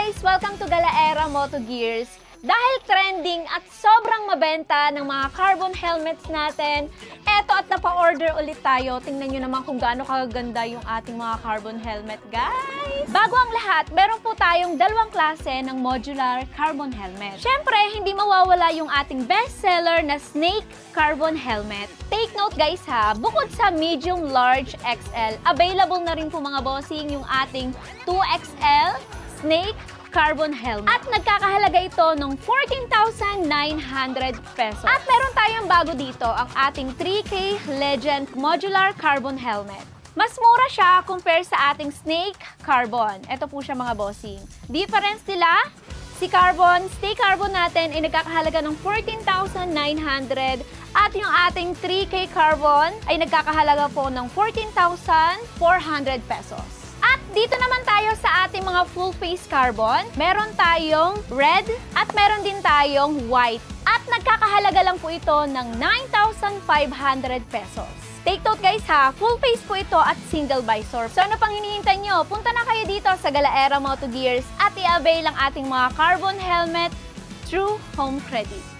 guys! Welcome to Galaera Moto Gears. Dahil trending at sobrang mabenta ng mga carbon helmets natin, eto at napa-order ulit tayo. Tingnan nyo naman kung gaano kaganda yung ating mga carbon helmet, guys! Bago ang lahat, meron po tayong dalawang klase ng modular carbon helmet. Siyempre, hindi mawawala yung ating bestseller na Snake Carbon Helmet. Take note guys ha, bukod sa medium, large, XL, available na rin po mga bossing yung ating 2XL Snake Carbon Helmet. At nagkakahalaga ito ng 14,900 pesos. At meron tayong bago dito, ang ating 3K Legend Modular Carbon Helmet. Mas mura siya compare sa ating Snake Carbon. Ito po siya mga bossing. Difference nila, si Snake Carbon natin ay nagkakahalaga ng 14,900 at yung ating 3K Carbon ay nagkakahalaga po ng 14,400 pesos. At dito naman tayo sa ating mga full face carbon. Meron tayong red at meron din tayong white. At nagkakahalaga lang po ito ng 9,500 pesos. Take note guys ha, full face po ito at single visor. So ano pang hinihintay nyo? Punta na kayo dito sa Galaera Moto Gears at i-avail ang ating mga carbon helmet through Home Credit.